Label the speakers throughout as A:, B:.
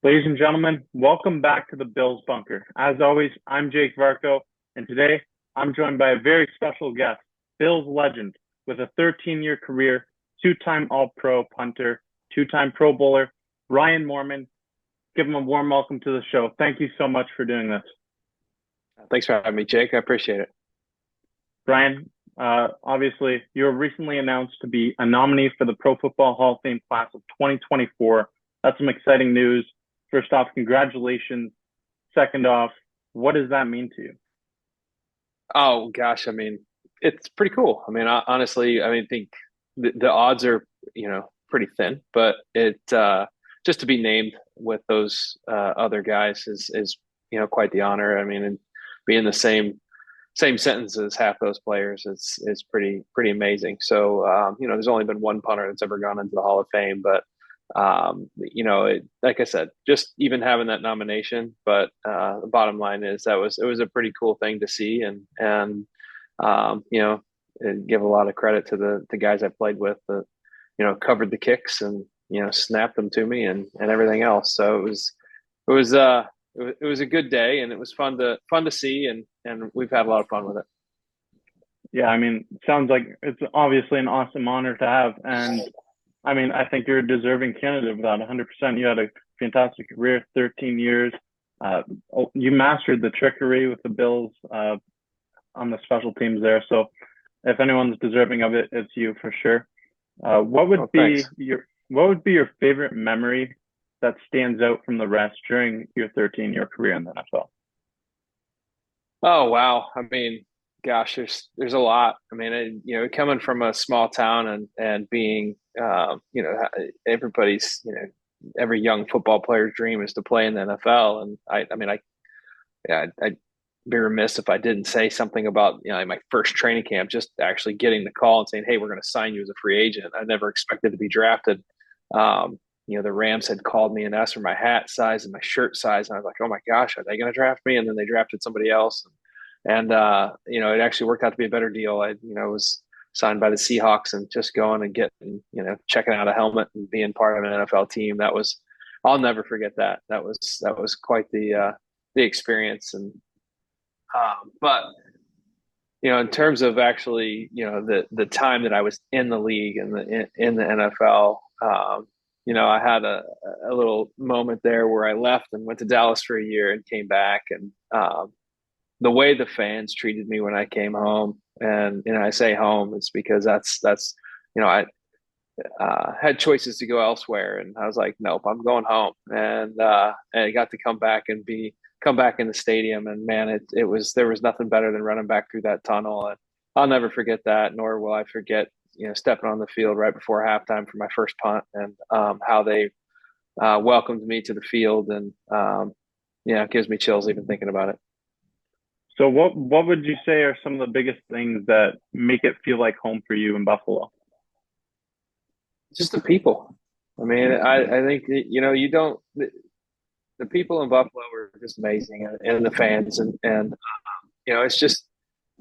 A: Ladies and gentlemen, welcome back to the Bills Bunker. As always, I'm Jake Varco, and today I'm joined by a very special guest, Bills legend with a 13-year career, two-time All-Pro punter, two-time Pro Bowler, Brian Moorman. Give him a warm welcome to the show. Thank you so much for doing this.
B: Thanks for having me, Jake. I appreciate it.
A: Brian, obviously, you were recently announced to be a nominee for the Pro Football Hall of Fame class of 2024. That's some exciting news. First off, congratulations. Second off, what does that mean to you?
B: Oh gosh, it's pretty cool. Honestly, I think the odds are, pretty thin, but it just to be named with those other guys is quite the honor. And be in the same sentence as half those players is pretty amazing. So there's only been one punter that's ever gone into the Hall of Fame, but like I said, just even having that nomination. But the bottom line is it was a pretty cool thing to see, and give a lot of credit to the guys I played with that covered the kicks and snapped them to me and everything else. So it was it was a good day, and it was fun to see, and we've had a lot of fun with it.
A: Yeah, it sounds like it's obviously an awesome honor to have. And I think you're a deserving candidate without 100%. You had a fantastic career, 13 years. You mastered the trickery with the Bills on the special teams there. So if anyone's deserving of it, it's you for sure. What would
B: Oh,
A: be
B: thanks.
A: your favorite memory that stands out from the rest during your 13-year career in the NFL?
B: Oh wow. Gosh, there's a lot. Coming from a small town and being, everybody's, every young football player's dream is to play in the NFL. And yeah, I'd be remiss if I didn't say something about, my first training camp, just actually getting the call and saying, "Hey, we're going to sign you as a free agent." I never expected to be drafted. The Rams had called me and asked for my hat size and my shirt size, and I was like, "Oh my gosh, are they going to draft me?" And then they drafted somebody else, and it actually worked out to be a better deal. Was signed by the Seahawks, and just going and getting, checking out a helmet and being part of an NFL team. I'll never forget that. That was quite the experience. And but in terms of actually, the time that I was in the league and in the NFL, I had a little moment there where I left and went to Dallas for a year and came back, and the way the fans treated me when I came home, and I say home, it's because that's I had choices to go elsewhere, and I was like, nope, I'm going home, and I got to come back in the stadium, and man, there was nothing better than running back through that tunnel, and I'll never forget that, nor will I forget stepping on the field right before halftime for my first punt, and how they welcomed me to the field, and it gives me chills even thinking about it.
A: So what would you say are some of the biggest things that make it feel like home for you in Buffalo?
B: Just the people. I think you don't the people in Buffalo are just amazing, and the fans, and it's just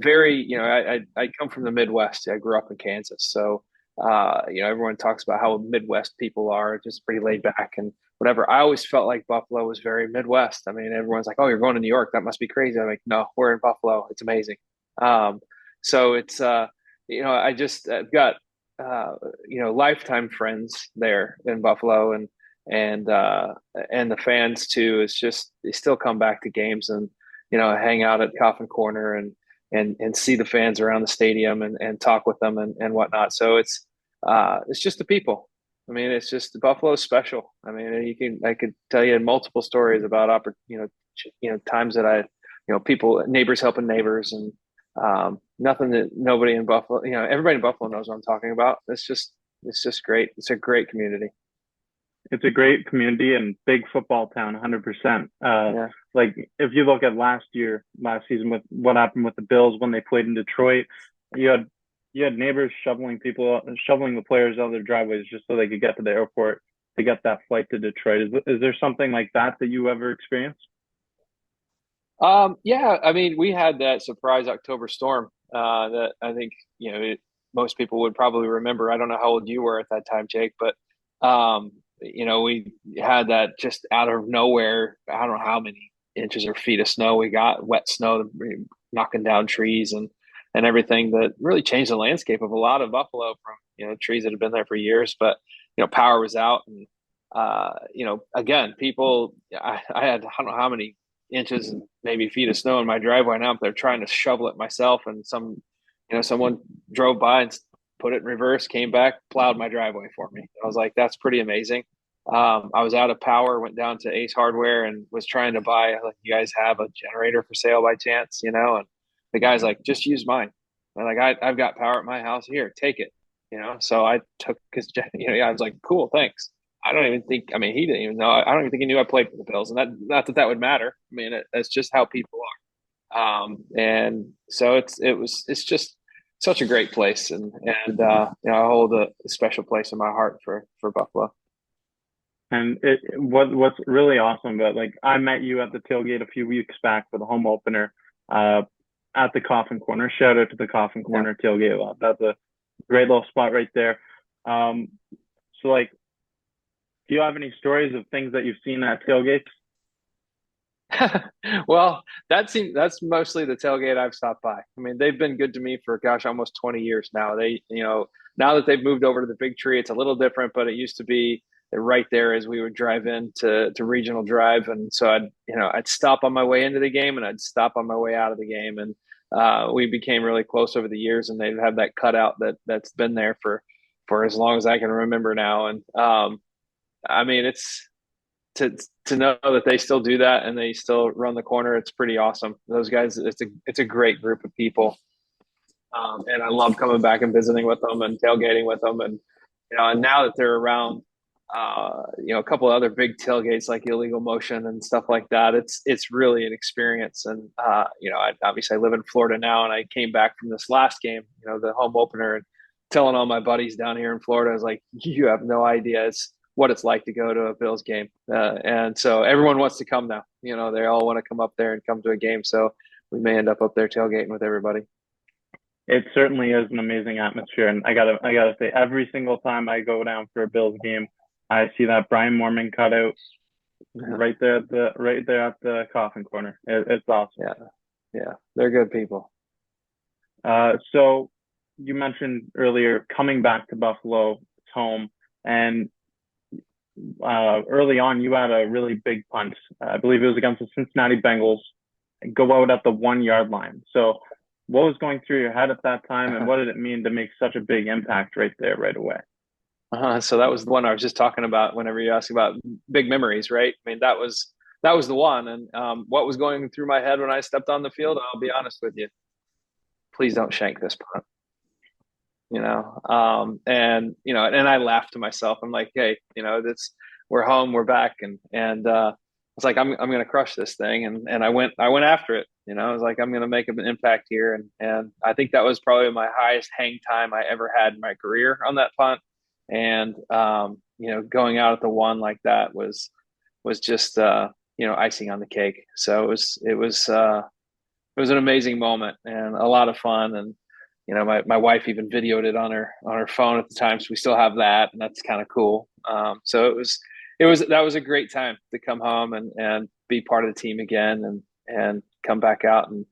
B: very, I come from the Midwest. I grew up in Kansas, so everyone talks about how Midwest people are just pretty laid back and whatever. I always felt like Buffalo was very Midwest. Everyone's like, "Oh, you're going to New York? That must be crazy." I'm like, "No, we're in Buffalo. It's amazing." So it's I've got lifetime friends there in Buffalo, and the fans too. It's just they still come back to games and hang out at Coffin Corner and see the fans around the stadium and talk with them and whatnot. So it's just the people. It's just Buffalo's special. I could tell you multiple stories about times that people, neighbors helping neighbors, and nothing that nobody in Buffalo, everybody in Buffalo knows what I'm talking about. It's just great. It's a great community.
A: It's a great community and big football town, 100%.
B: Yeah.
A: Like if you look at last season with what happened with the Bills when they played in Detroit, you had neighbors shoveling the players out of their driveways just so they could get to the airport to get that flight to Detroit. Is there something like that you ever experienced?
B: Yeah, we had that surprise October storm that I think most people would probably remember. I don't know how old you were at that time, Jake, but we had that just out of nowhere. I don't know how many inches or feet of snow we got, wet snow knocking down trees and everything that really changed the landscape of a lot of Buffalo from, trees that had been there for years. But, power was out. And, again, people, I had, I don't know how many inches and maybe feet of snow in my driveway. Now they're trying to shovel it myself. And someone drove by and put it in reverse, came back, plowed my driveway for me. I was like, that's pretty amazing. I was out of power, went down to Ace Hardware and was trying to buy, like, you guys have a generator for sale by chance, and the guy's like, just use mine. I'm like, I've got power at my house here, take it, So I took his, I was like, cool, thanks. I don't even think, I mean, he didn't even know. I don't even think he knew I played for the Bills, and that, not that that would matter. I mean, that's just how people are. And so it's just such a great place, and I hold a special place in my heart for Buffalo.
A: And what's really awesome about, like, I met you at the tailgate a few weeks back for the home opener, uh, at the Coffin Corner. Shout out to the Coffin
B: Yeah.
A: Corner tailgate lot. That's a great little spot right there. Um, so like, do you have any stories of things that you've seen at tailgates?
B: Well, that's mostly the tailgate I've stopped by. I mean, they've been good to me for, gosh, almost 20 years now. Now that they've moved over to the big tree, it's a little different, but it used to be right there as we would drive in to Regional Drive. And so I'd stop on my way into the game and I'd stop on my way out of the game. And we became really close over the years, and they've had that cutout that's been there for as long as I can remember now. And I mean, it's to know that they still do that and they still run the corner. It's pretty awesome. Those guys, it's a great group of people, and I love coming back and visiting with them and tailgating with them. And and now that they're around, a couple of other big tailgates like Illegal Motion and stuff like that, it's really an experience. And I live in Florida now, and I came back from this last game, the home opener, and telling all my buddies down here in Florida, I was like, you have no idea what it's like to go to a Bills game. And so everyone wants to come now. They all want to come up there and come to a game. So we may end up there tailgating with everybody.
A: It certainly is an amazing atmosphere, and I gotta say, every single time I go down for a Bills game, I see that Brian Moorman cutout
B: Yeah,
A: right there at the Coffin Corner. It's awesome.
B: yeah, yeah. They're good people.
A: So you mentioned earlier coming back to Buffalo, it's home, and early on you had a really big punt. I believe it was against the Cincinnati Bengals. Go out at the 1 yard line. So what was going through your head at that time, and what did it mean to make such a big impact right there, right away?
B: So that was the one I was just talking about whenever you asked about big memories, right? I mean, that was the one. And what was going through my head when I stepped on the field, I'll be honest with you, please don't shank this punt. And I laughed to myself. I'm like, hey, that's we're home, we're back, and it's like I'm gonna crush this thing, and I went after it. I was like, I'm gonna make an impact here, and I think that was probably my highest hang time I ever had in my career on that punt. And going out at the one like that was just icing on the cake. So it was an amazing moment and a lot of fun. And my wife even videoed it on her phone at the time, so we still have that, and that's kind of cool. So that was a great time to come home and be part of the team again, and come back out and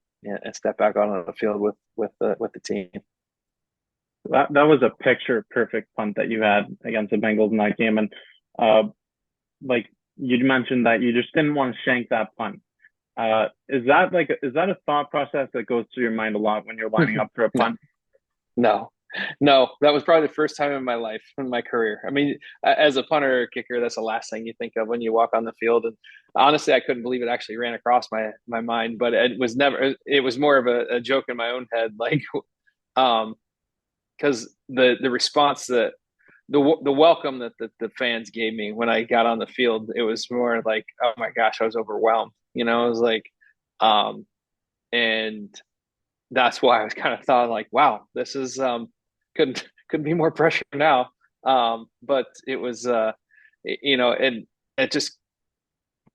B: step back on the field with the team.
A: That was a picture perfect punt that you had against the Bengals in that game, and uh, like you mentioned that you just didn't want to shank that punt. Is that a thought process that goes through your mind a lot when you're lining up for a
B: No,
A: punt?
B: no, no. That was probably the first time in my life, in my career. I mean, as a punter or kicker, that's the last thing you think of when you walk on the field. And honestly, I couldn't believe it actually ran across my mind. But it was never. It was more of a joke in my own head, like, um, because the response that the welcome that the fans gave me when I got on the field, it was more like, oh my gosh, I was overwhelmed. I was like, um, and that's why I was kind of thought like, wow, this is couldn't be more pressure now. But it was and it just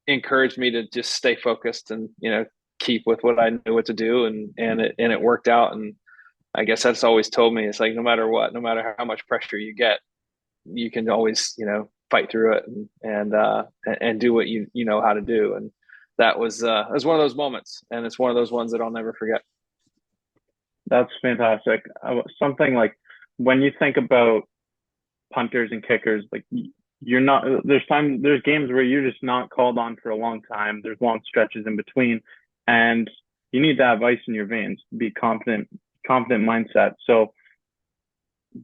B: encouraged me to just stay focused and keep with what I knew what to do, and it worked out. And I guess that's always told me, it's like, no matter what, no matter how much pressure you get, you can always fight through it and do what you know how to do. And that was one of those moments, and it's one of those ones that I'll never forget.
A: That's fantastic. Something like when you think about punters and kickers, like you're not, there's games where you're just not called on for a long time. There's long stretches in between, and you need to have ice in your veins, be confident mindset. So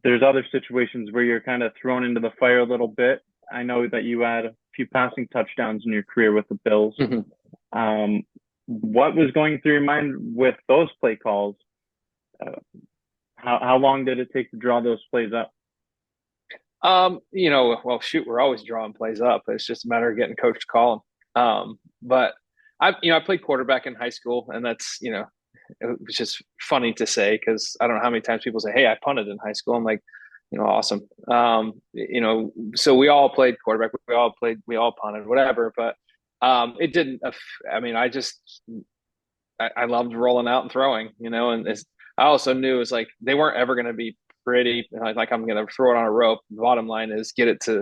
A: there's other situations where you're kind of thrown into the fire a little bit. I know that you had a few passing touchdowns in your career with the Bills.
B: Mm-hmm.
A: Um, what was going through your mind with those play calls? Uh, how long did it take to draw those plays up?
B: Well, shoot, we're always drawing plays up. It's just a matter of getting coach to call them. But I played quarterback in high school, and that's, it was just funny to say because I don't know how many times people say, "Hey, I punted in high school." I'm like, awesome. So we all played quarterback. We all punted, whatever. But it didn't. I mean, I loved rolling out and throwing, and I also knew it was like they weren't ever going to be pretty. Like I'm going to throw it on a rope. The bottom line is get it to.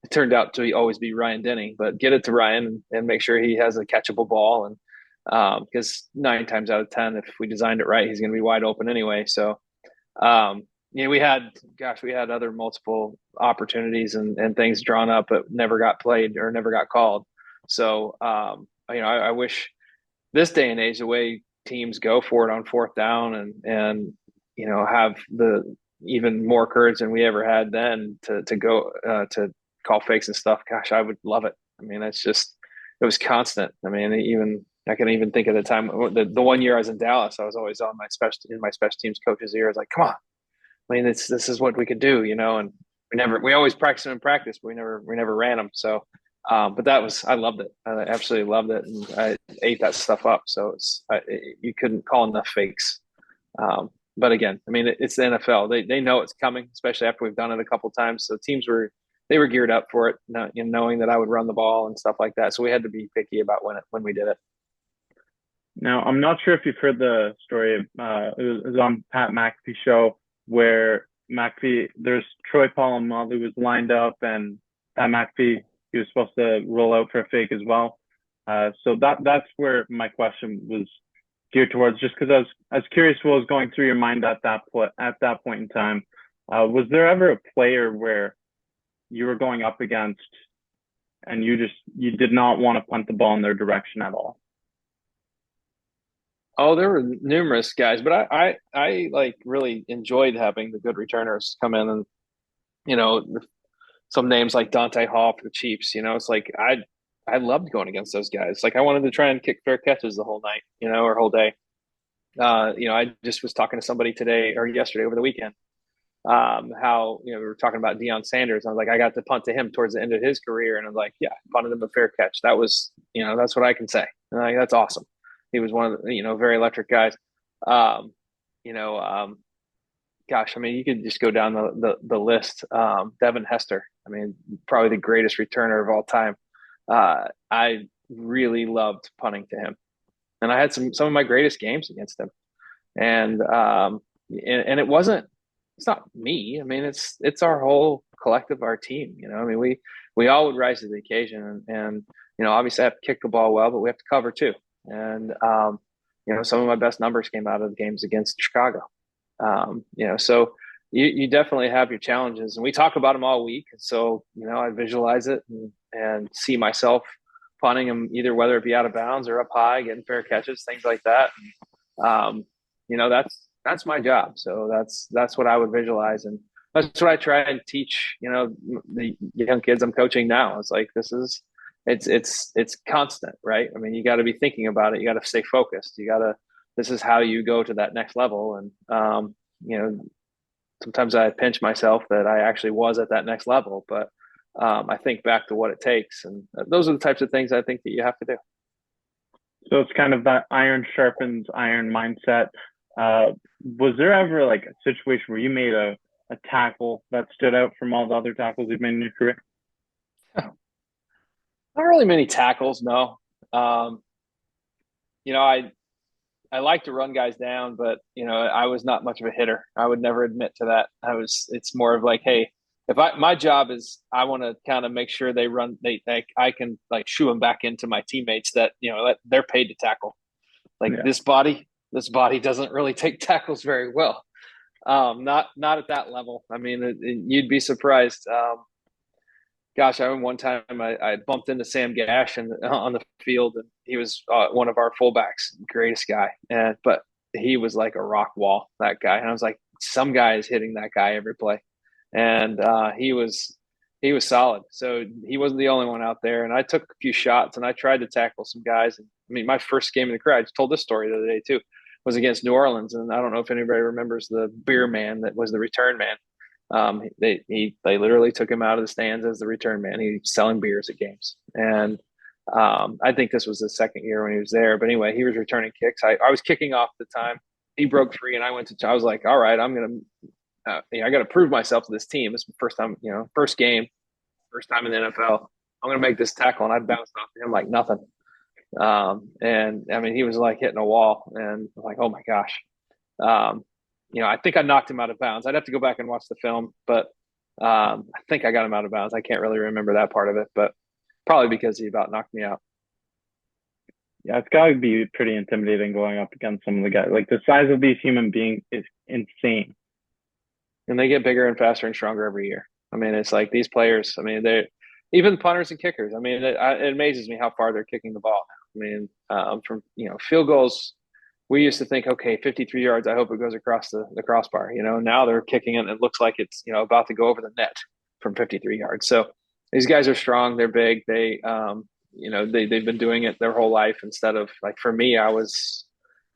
B: It turned out to always be Ryan Denning, but get it to Ryan and make sure he has a catchable ball. And because 9 times out of 10, if we designed it right, he's going to be wide open anyway. So we had other multiple opportunities and things drawn up, but never got played or never got called. So I wish this day and age, the way teams go for it on fourth down and have the even more courage than we ever had then to go to call fakes and stuff. Gosh, I would love it. I mean, it was constant. I mean, even I can even think of the time the one year I was in Dallas, I was always on my special teams coach's ear. I was like, come on. I mean, this is what we could do, and we always practiced them in practice, but we never ran them. So but I loved it. I absolutely loved it, and I ate that stuff up. So you couldn't call enough fakes. But again, I mean, it's the NFL. They know it's coming, especially after we've done it a couple of times. So teams were geared up for it, knowing that I would run the ball and stuff like that. So we had to be picky about when we did it.
A: Now, I'm not sure if you've heard the story. It was on Pat McAfee show where there's Troy Polamalu was lined up, and Pat McAfee, he was supposed to roll out for a fake as well. So that's where my question was geared towards, just because I was curious what was going through your mind at that point in time. Was there ever a player where you were going up against and you did not want to punt the ball in their direction at all?
B: Oh, there were numerous guys, but I like really enjoyed having the good returners come in, and you know some names like Dante Hall for the Chiefs. It's like I loved going against those guys. Like I wanted to try and kick fair catches the whole night, or whole day. I just was talking to somebody today or yesterday over the weekend. How we were talking about Deion Sanders. I was like, I got to punt to him towards the end of his career, and I'm like, yeah, I punted him a fair catch. That was, that's what I can say. And like, that's awesome. He was one of the, very electric guys. Um, you know, um, Gosh, I mean, you could just go down the list. Devin Hester, I mean, probably the greatest returner of all time. I really loved punting to him, and I had some of my greatest games against him. And and it's not me. I mean, it's our whole collective, our team. I mean, we all would rise to the occasion, and obviously I have to kick the ball well, but we have to cover too. And some of my best numbers came out of the games against Chicago. So you definitely have your challenges, and we talk about them all week. So I visualize it and see myself punting them, either whether it be out of bounds or up high, getting fair catches, things like that. That's my job. So that's what I would visualize, and that's what I try and teach. The young kids I'm coaching now. It's like it's constant, right? I mean, you got to be thinking about it. You got to stay focused. This is how you go to that next level. And sometimes I pinch myself that I actually was at that next level, but I think back to what it takes, and those are the types of things I think that you have to do.
A: So it's kind of that iron sharpens iron mindset. Was there ever like a situation where you made a tackle that stood out from all the other tackles you've made in your career?
B: Not really many tackles, no. I like to run guys down, but I was not much of a hitter. I would never admit to that. It's more of like, hey, if my job is I want to kind of make sure I can like shoo them back into my teammates that that they're paid to tackle. Like
A: Yeah.
B: this body doesn't really take tackles very well. Not at that level. I mean, you'd be surprised. Gosh, I remember one time I bumped into Sam Gash on the field, and he was one of our fullbacks, greatest guy, and but he was like a rock wall, that guy. And I was like, some guy is hitting that guy every play, and he was solid. So he wasn't the only one out there, and I took a few shots, and I tried to tackle some guys. And I mean, my first game in the career, I just told this story the other day too, was against New Orleans, and I don't know if anybody remembers the beer man that was the return man. They literally took him out of the stands as the return man. He was selling beers at games, and I think this was his second year when he was there. But anyway, he was returning kicks. I was kicking off at the time. He broke free, and I was like, all right, I got to prove myself to this team. This is the first time, first game, first time in the NFL. I'm gonna make this tackle, and I bounced off him like nothing. And I mean, he was like hitting a wall, and I'm like, oh my gosh. Um, I think I knocked him out of bounds. I'd have to go back and watch the film, but I think I got him out of bounds. I can't really remember that part of it, but probably because he about knocked me out.
A: Yeah, it's got to be pretty intimidating going up against some of the guys. Like the size of these human beings is insane.
B: And they get bigger and faster and stronger every year. I mean, it's like these players. I mean, they even punters and kickers. I mean, it amazes me how far they're kicking the ball now. I mean, from field goals, we used to think, okay, 53 yards. I hope it goes across the crossbar. Now they're kicking it, and it looks like it's about to go over the net from 53 yards. So these guys are strong. They're big. They've been doing it their whole life. Instead of like for me, I was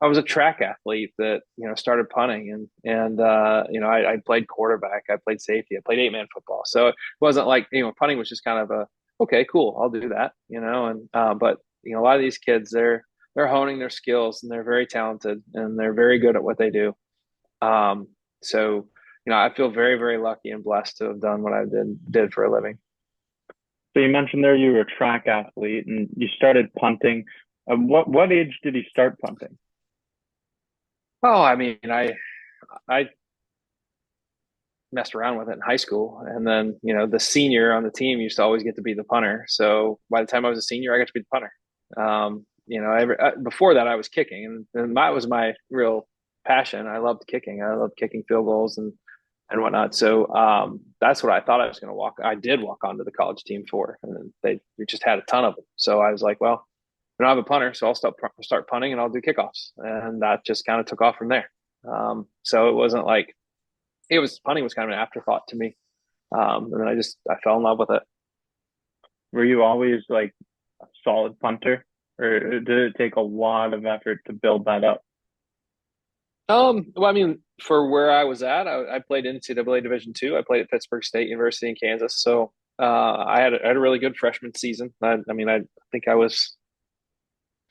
B: a track athlete that started punting, and I played quarterback, I played safety, I played 8-man football. So it wasn't like punting was just kind of a okay, cool, I'll do that, and but a lot of these kids they're honing their skills, and they're very talented, and they're very good at what they do. So I feel very very lucky and blessed to have done what I did for a living.
A: So you mentioned there you were a track athlete and you started punting. What age did you start punting?
B: Oh, I mean, I messed around with it in high school. And then, the senior on the team used to always get to be the punter. So by the time I was a senior, I got to be the punter. Before that, I was kicking, and that was my real passion. I loved kicking. I loved kicking field goals and whatnot. So that's what I thought I was going to walk. I did walk onto the college team for, and we just had a ton of them. So I was like, well, I don't have a punter, so I'll start punting, and I'll do kickoffs, and that just kind of took off from there. So it wasn't like punting was kind of an afterthought to me, and then I fell in love with it.
A: Were you always like a solid punter, or did it take a lot of effort to build that up?
B: Well, I mean, for where I was at, I played NCAA Division II. I played at Pittsburgh State University in Kansas, so I had a really good freshman season. I mean, I think I was,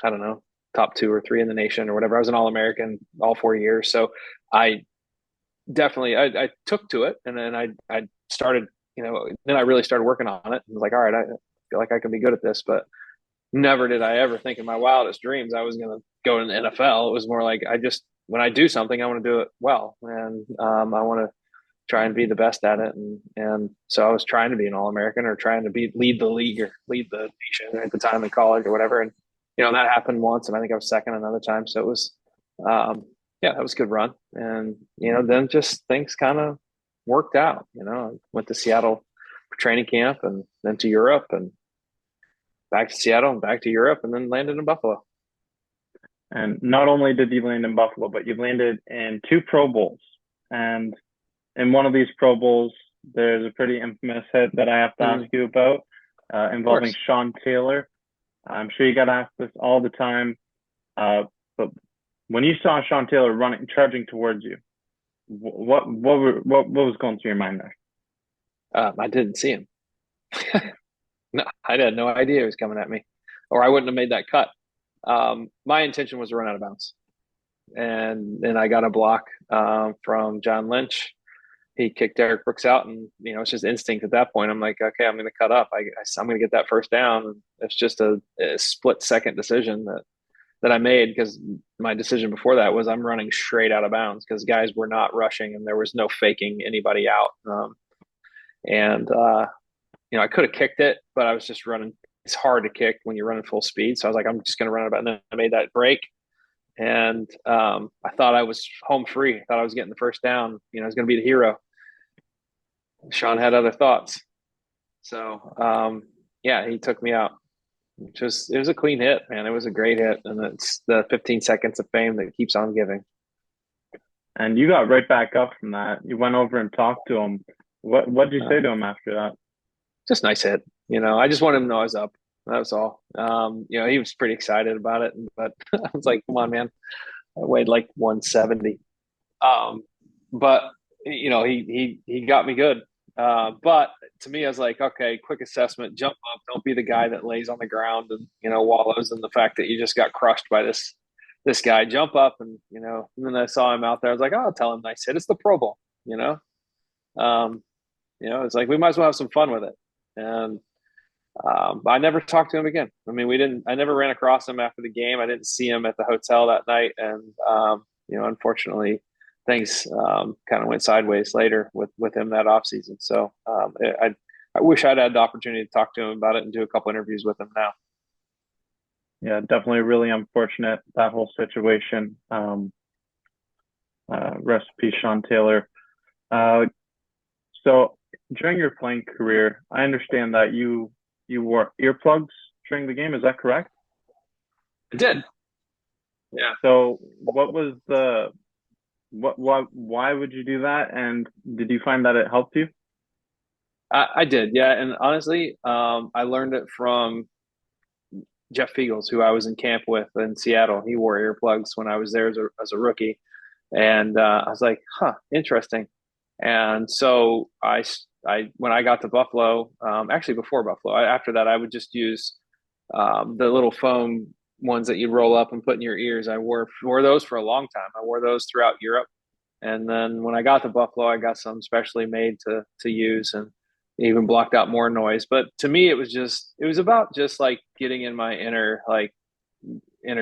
B: I don't know, top 2 or 3 in the nation or whatever. I was an All American all 4 years, so I definitely I took to it, and then I started, then I really started working on it. I was like, all right, I feel like I can be good at this, but never did I ever think in my wildest dreams I was going to go in the NFL. It was more like when I do something, I want to do it well, and I want to try and be the best at it. And so I was trying to be an All American, or trying to lead the league or lead the nation at the time in college or whatever. And that happened once, and I think I was second another time. So it was, yeah, that was a good run. And then just things kind of worked out. I went to Seattle for training camp, and then to Europe, and back to Seattle, and back to Europe, and then landed in Buffalo.
A: And not only did you land in Buffalo, but you landed in 2 Pro Bowls. And in one of these Pro Bowls, there's a pretty infamous hit that I have to ask you about, involving Sean Taylor. I'm sure you got asked this all the time, but when you saw Sean Taylor charging towards you, what was going through your mind there?
B: I didn't see him. No, I had no idea he was coming at me, or I wouldn't have made that cut. My intention was to run out of bounds, and then I got a block from John Lynch. He kicked Derek Brooks out, and it's just instinct at that point. I'm like, okay, I'm going to cut up. I'm going to get that first down. And it's just a split second decision that I made, because my decision before that was I'm running straight out of bounds, because guys were not rushing, and there was no faking anybody out. and I could have kicked it, but I was just running. It's hard to kick when you're running full speed, so I was like, I'm just going to run it. And then I made that break, and I thought I was home free. I thought I was getting the first down. I was going to be the hero. Sean had other thoughts, so yeah, he took me out. It was a clean hit, man. It was a great hit, and it's the 15 seconds of fame that keeps on giving.
A: And you got right back up from that. You went over and talked to him. What did you say
B: Uh,
A: to him after that?
B: just nice hit. I just wanted him to know I was up. That was all. He was pretty excited about it, but I was like, "Come on, man!" I weighed like 170. Um, but he got me good. But to me, I was like, okay, quick assessment, jump up. Don't be the guy that lays on the ground and wallows in the fact that you just got crushed by this guy. Jump up and then I saw him out there. I was like, oh, I'll tell him nice hit. It's the Pro Bowl, Um, it's like we might as well have some fun with it. And I never talked to him again. I mean, I never ran across him after the game. I didn't see him at the hotel that night. And, unfortunately, things kind of went sideways later with him that offseason. So I wish I'd had the opportunity to talk to him about it and do a couple interviews with him now.
A: Yeah, definitely really unfortunate, that whole situation. Rest in peace, Sean Taylor. Uh, so during your playing career, I understand that you wore earplugs during the game. Is that correct?
B: I did. Yeah.
A: So what was the what why would you do that? And did you find that it helped you?
B: I did. Yeah. And honestly, I learned it from Jeff Fiegels, who I was in camp with in Seattle. He wore earplugs when I was there as a rookie. And I was like, huh, interesting. And so when I got to Buffalo, actually before Buffalo, after that, I would just use the little foam ones that you roll up and put in your ears. I wore those for a long time. I wore those throughout Europe. And then when I got to Buffalo, I got some specially made to use and even blocked out more noise. But to me, it was about just like getting in my inner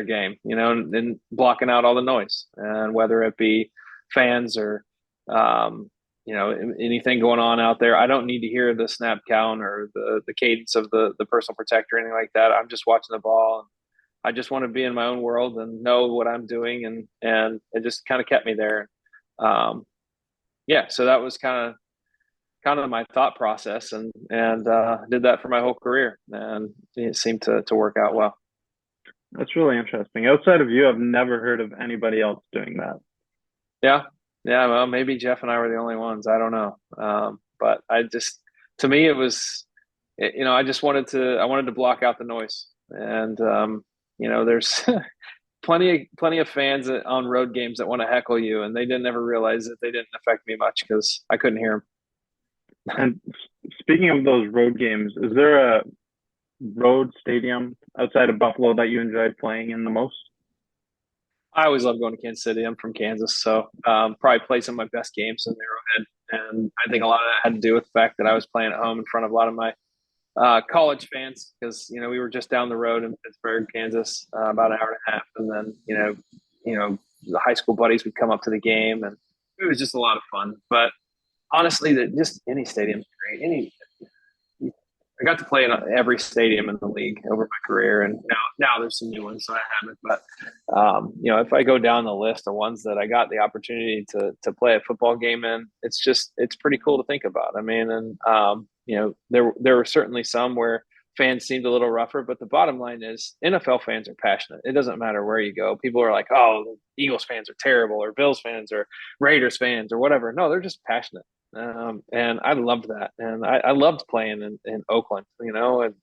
B: game, and blocking out all the noise, and whether it be fans or anything going on out there. I don't need to hear the snap count or the cadence of the personal protector or anything like that. I'm just watching the ball. And I just want to be in my own world and know what I'm doing, and it just kind of kept me there. Um, yeah, so that was kind of my thought process, and did that for my whole career, and it seemed to work out well.
A: That's really interesting. Outside of you, I've never heard of anybody else doing that.
B: Yeah. Yeah. Well, maybe Jeff and I were the only ones. I don't know. But to me, it was, I wanted to block out the noise. And, there's plenty of fans on road games that want to heckle you, and they didn't ever realize that they didn't affect me much because I couldn't hear them.
A: And speaking of those road games, is there a road stadium outside of Buffalo that you enjoyed playing in the most?
B: I always love going to Kansas City. I'm from Kansas, so probably played some of my best games in Arrowhead, and I think a lot of that had to do with the fact that I was playing at home in front of a lot of my college fans because we were just down the road in Pittsburgh, Kansas, about an hour and a half, and then the high school buddies would come up to the game, and it was just a lot of fun. But honestly, that just any stadium's great. I got to play in every stadium in the league over my career, and now there's some new ones, so I haven't. But if I go down the list of ones that I got the opportunity to play a football game in, it's pretty cool to think about. I mean, and there were certainly some where fans seemed a little rougher, but the bottom line is NFL fans are passionate. It doesn't matter where you go. People are like, oh, the Eagles fans are terrible, or Bills fans, or Raiders fans, or whatever. No, they're just passionate. And I loved that. And I loved playing in Oakland, and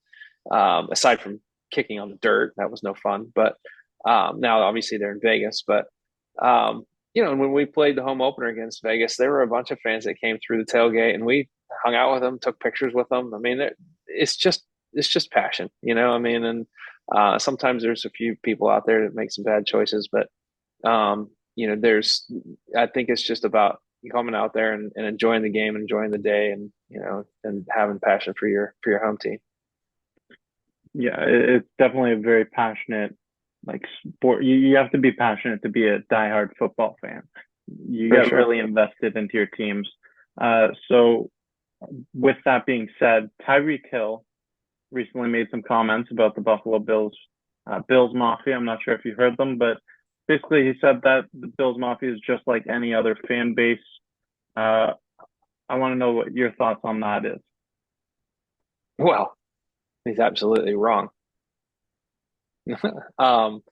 B: aside from kicking on the dirt, that was no fun. But now obviously they're in Vegas. But, and when we played the home opener against Vegas, there were a bunch of fans that came through the tailgate, and we hung out with them, took pictures with them. I mean, it's just passion, I mean, and sometimes there's a few people out there that make some bad choices, but I think it's just about coming out there and enjoying the game, enjoying the day, and and having passion for your home team.
A: Yeah, it's definitely a very passionate like sport. You have to be passionate to be a diehard football fan. You
B: For
A: get
B: sure.
A: really invested into your teams. So with that being said, Tyreek Hill recently made some comments about the Buffalo Bills Mafia. I'm not sure if you heard them, but basically he said that the Bills Mafia is just like any other fan base. Uh, I want to know what your thoughts on that is.
B: Well, he's absolutely wrong. um,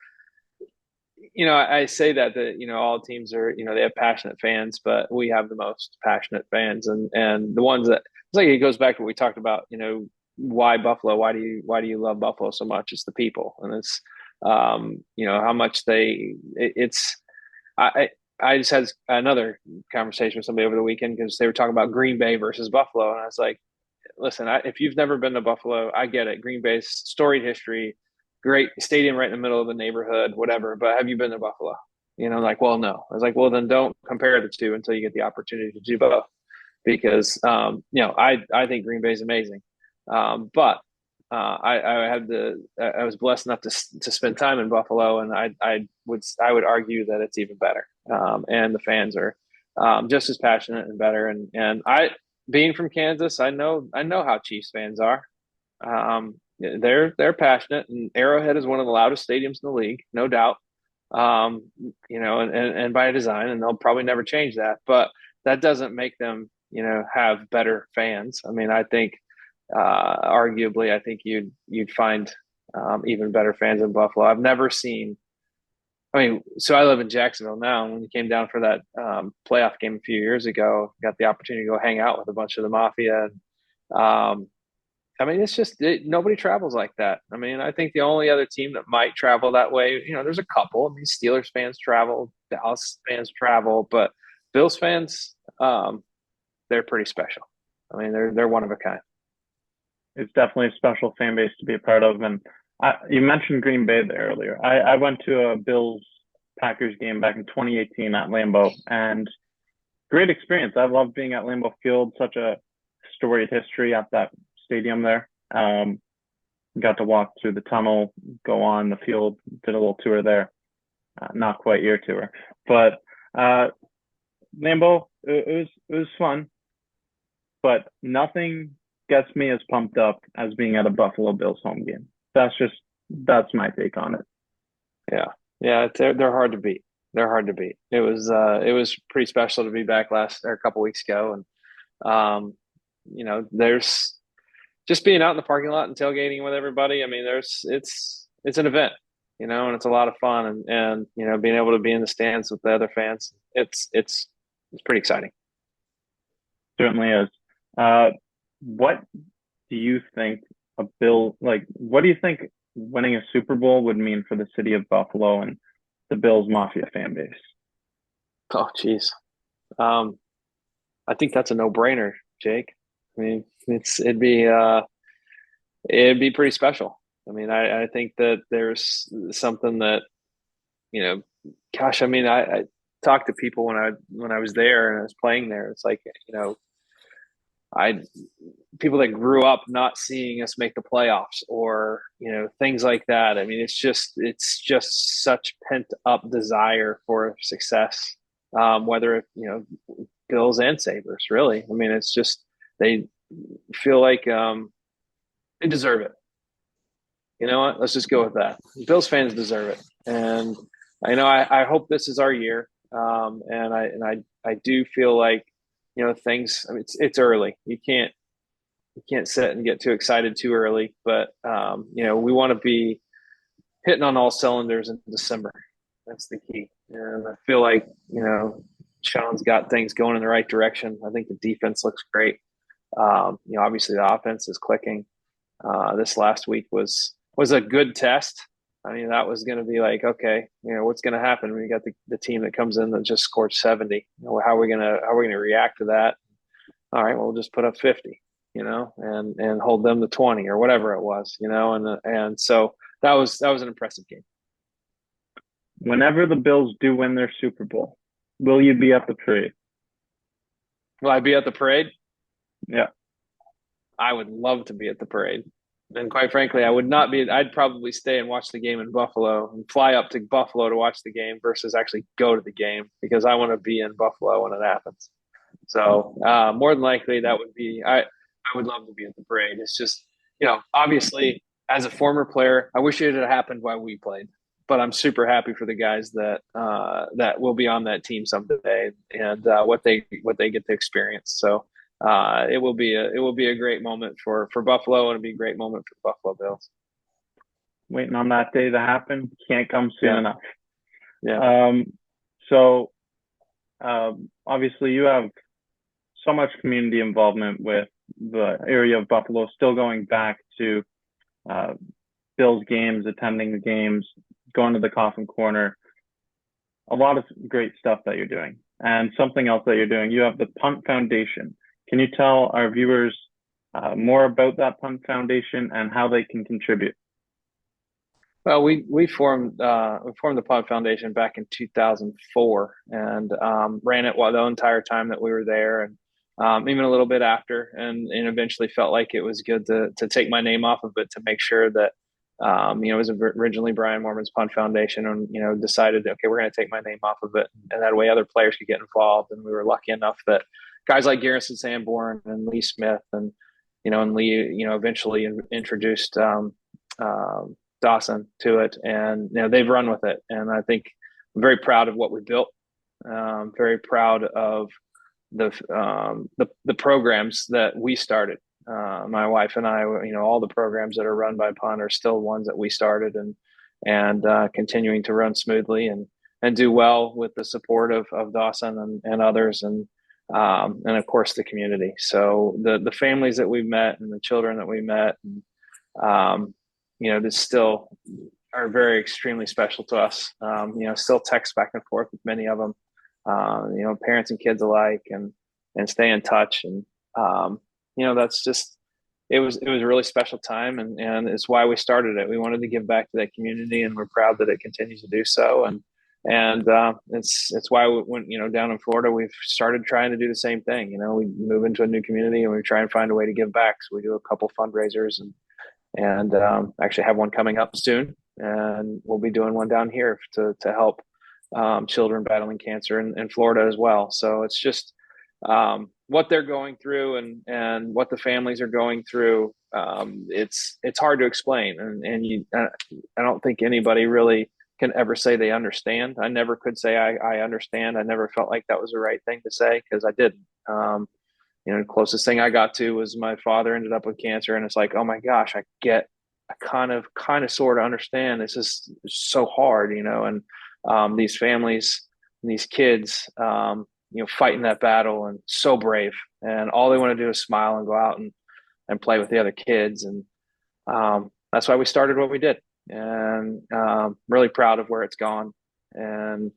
B: I say that all teams are, they have passionate fans, but we have the most passionate fans, and the ones that it's like it goes back to what we talked about. Why Buffalo? Why do you love Buffalo so much? It's the people, and it's how much it's I just had another conversation with somebody over the weekend because they were talking about Green Bay versus Buffalo, and I was like, listen, if you've never been to Buffalo, I get it. Green Bay's storied history, great stadium right in the middle of the neighborhood, whatever. But have you been to Buffalo? Like, well, no. I was like, well, then don't compare the two until you get the opportunity to do both, because I think Green Bay's amazing, but I was blessed enough to spend time in Buffalo, and I would argue that it's even better, and the fans are just as passionate and better, and I being from Kansas, I know how Chiefs fans are. They're passionate, and Arrowhead is one of the loudest stadiums in the league, no doubt. And by design, and they'll probably never change that. But that doesn't make them, have better fans. I mean, I think arguably, I think you'd find even better fans in Buffalo. I've never seen. I mean, so I live in Jacksonville now, and when you came down for that playoff game a few years ago, got the opportunity to go hang out with a bunch of the mafia. And, I mean, it's just nobody travels like that. I mean, I think the only other team that might travel that way, there's a couple. I mean, Steelers fans travel, Dallas fans travel, but Bills fans, they're pretty special. I mean, they're one of a kind.
A: It's definitely a special fan base to be a part of. And you mentioned Green Bay there earlier. I went to a Bills Packers game back in 2018 at Lambeau, and great experience. I love being at Lambeau Field. Such a storied history at that stadium there. Got to walk through the tunnel, go on the field, did a little tour there. Not quite your tour, but Lambeau, it was fun, but nothing gets me as pumped up as being at a Buffalo Bills home game. That's my take on it.
B: Yeah, yeah, they're hard to beat. They're hard to beat. It was pretty special to be back last or a couple weeks ago, and there's just being out in the parking lot and tailgating with everybody. I mean, it's an event, and it's a lot of fun, and being able to be in the stands with the other fans, it's pretty exciting.
A: Certainly is. Uh, what do you think what do you think winning a Super Bowl would mean for the city of Buffalo and the Bills Mafia fan base?
B: Oh, geez. Um, I think that's a no-brainer, Jake. I mean, it'd be pretty special. I mean, I think that there's something that, you know, gosh, I mean, I talked to people when I was there and I was playing there. It's like, I people that grew up not seeing us make the playoffs or, things like that. I mean, it's just such pent up desire for success. Whether, Bills and Sabres, really. I mean, it's just they feel like they deserve it. You know what? Let's just go with that. Bills fans deserve it, and I hope this is our year. And I do feel like things. I mean, it's early. You can't sit and get too excited too early, but we want to be hitting on all cylinders in December. That's the key, and I feel like Sean's got things going in the right direction. I think the defense looks great. Obviously the offense is clicking. This last week was a good test. I mean, that was going to be like, okay, what's going to happen when you got the team that comes in that just scored 70? How are we gonna react to that? All right, well, we'll just put up 50, and hold them to 20 or whatever it was, and so that was an impressive game.
A: Whenever the Bills do win their Super Bowl, will you be at the parade?
B: Will I be at the parade?
A: Yeah.
B: I would love to be at the parade. And quite frankly, I would not be. I'd probably stay and watch the game in Buffalo and fly up to Buffalo to watch the game versus actually go to the game because I want to be in Buffalo when it happens. So more than likely, that would be I would love to be at the parade. It's just obviously as a former player, I wish it had happened while we played. But I'm super happy for the guys that will be on that team someday and what they get to experience. So it will be a great moment for Buffalo, and it'll be a great moment for the Buffalo Bills.
A: Waiting on that day to happen. Can't come soon
B: Yeah,
A: enough.
B: yeah.
A: Um, so obviously you have so much community involvement with the area of Buffalo, still going back to uh, Bills games, attending the games, going to the Coffin Corner. A lot of great stuff that you're doing. And something else that you're doing, you have the Punt Foundation. Can you tell our viewers more about that Punt Foundation and how they can contribute?
B: Well, we formed the Pod Foundation back in 2004 and ran it while the entire time that we were there, and even a little bit after, and eventually felt like it was good to take my name off of it to make sure that it was originally Brian Moorman's Pod Foundation, and decided okay, we're going to take my name off of it, and that way other players could get involved. And we were lucky enough that guys like Garrison Sanborn and Lee Smith and Lee eventually introduced. Dawson to it, and they've run with it. And I think I'm very proud of what we built. Very proud of the programs that we started. My wife and I, all the programs that are run by Pun are still ones that we started, and continuing to run smoothly and do well with the support of Dawson and others, and of course the community. So the families that we met and the children that we met, and this still are very extremely special to us. Still text back and forth with many of them, parents and kids alike, and stay in touch. And that's just it was a really special time, and it's why we started it. We wanted to give back to that community, and we're proud that it continues to do so. And it's why when down in Florida we've started trying to do the same thing. We move into a new community and we try and find a way to give back. So we do a couple fundraisers and actually have one coming up soon, and we'll be doing one down here to help children battling cancer in Florida as well. So it's just what they're going through and what the families are going through. It's hard to explain, and I don't think anybody really can ever say they understand. I never could say I understand. I never felt like that was the right thing to say, because I didn't. The closest thing I got to was my father ended up with cancer, and it's like, oh my gosh, I kind of sort of understand. This is so hard, and these families and these kids, fighting that battle, and so brave, and all they want to do is smile and go out and play with the other kids. And that's why we started what we did, and really proud of where it's gone, and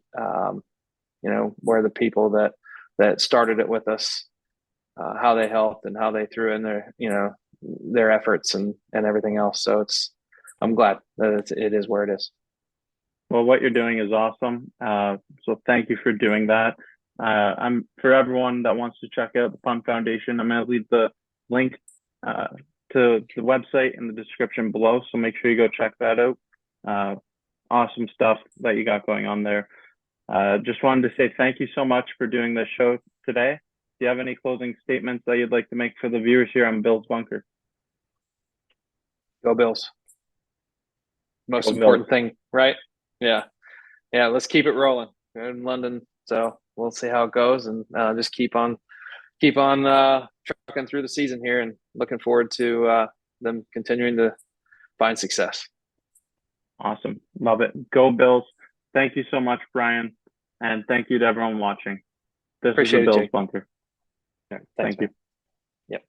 B: where the people that started it with us, how they helped and how they threw in their efforts and everything else. So I'm glad that it is where it is.
A: Well, what you're doing is awesome. So thank you for doing that. For everyone that wants to check out the Punt Foundation, I'm going to leave the link to the website in the description below. So make sure you go check that out. Awesome stuff that you got going on there. Just wanted to say thank you so much for doing this show today. Do you have any closing statements that you'd like to make for the viewers here on Bills Bunker?
B: Go Bills. Most
A: Go
B: important
A: Bills.
B: thing, right? Yeah. Let's keep it rolling. We're in London, so we'll see how it goes, and just keep on trucking through the season here, and looking forward to them continuing to find success.
A: Awesome. Love it. Go Bills. Thank you so much, Brian. And thank you to everyone watching. This
B: Appreciate
A: is the
B: it,
A: Bills
B: Jake.
A: Bunker.
B: Thanks,
A: Thank you.
B: Yep.